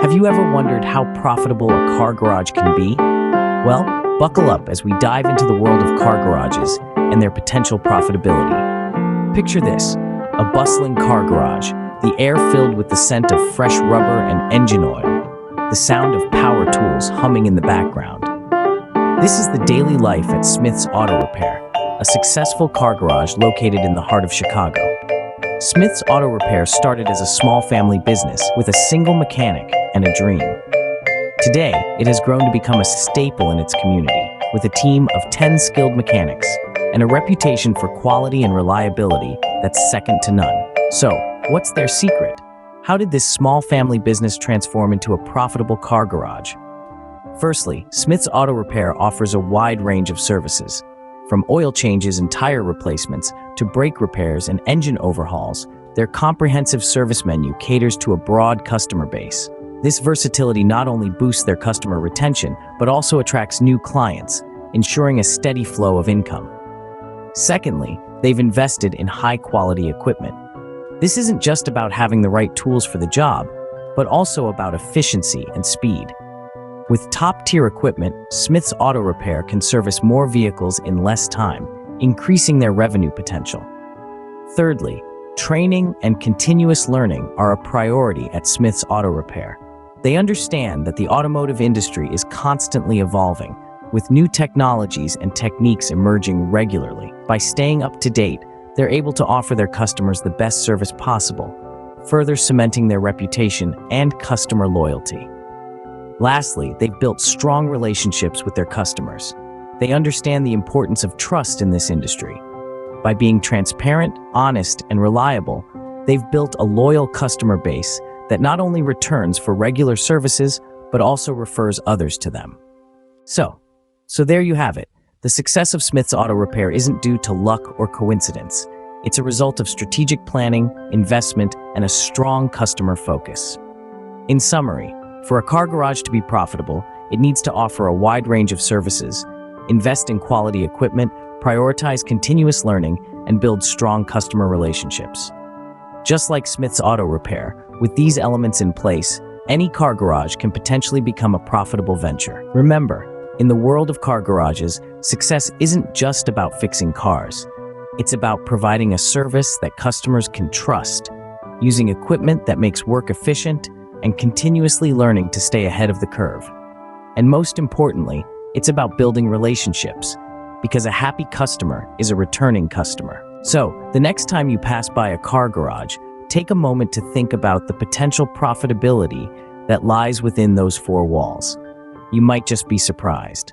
Have you ever wondered how profitable a car garage can be? Well, buckle up as we dive into the world of car garages and their potential profitability. Picture this, a bustling car garage, the air filled with the scent of fresh rubber and engine oil, the sound of power tools humming in the background. This is the daily life at Smith's Auto Repair, a successful car garage located in the heart of Chicago. Smith's Auto Repair started as a small family business with a single mechanic and a dream. Today, it has grown to become a staple in its community, with a team of 10 skilled mechanics and a reputation for quality and reliability that's second to none. So, what's their secret? How did this small family business transform into a profitable car garage? Firstly, Smith's Auto Repair offers a wide range of services. From oil changes and tire replacements to brake repairs and engine overhauls, their comprehensive service menu caters to a broad customer base. This versatility not only boosts their customer retention, but also attracts new clients, ensuring a steady flow of income. Secondly, they've invested in high-quality equipment. This isn't just about having the right tools for the job, but also about efficiency and speed. With top-tier equipment, Smith's Auto Repair can service more vehicles in less time, increasing their revenue potential. Thirdly, training and continuous learning are a priority at Smith's Auto Repair. They understand that the automotive industry is constantly evolving, with new technologies and techniques emerging regularly. By staying up to date, they're able to offer their customers the best service possible, further cementing their reputation and customer loyalty. Lastly, they've built strong relationships with their customers. They understand the importance of trust in this industry. By being transparent, honest, and reliable, they've built a loyal customer base that not only returns for regular services, but also refers others to them. So there you have it. The success of Smith's Auto Repair isn't due to luck or coincidence. It's a result of strategic planning, investment, and a strong customer focus. In summary, for a car garage to be profitable, it needs to offer a wide range of services, invest in quality equipment, prioritize continuous learning, and build strong customer relationships. Just like Smith's Auto Repair, with these elements in place, any car garage can potentially become a profitable venture. Remember, in the world of car garages, success isn't just about fixing cars. It's about providing a service that customers can trust, using equipment that makes work efficient, and continuously learning to stay ahead of the curve. And most importantly, it's about building relationships, because a happy customer is a returning customer. So, the next time you pass by a car garage, take a moment to think about the potential profitability that lies within those four walls. You might just be surprised.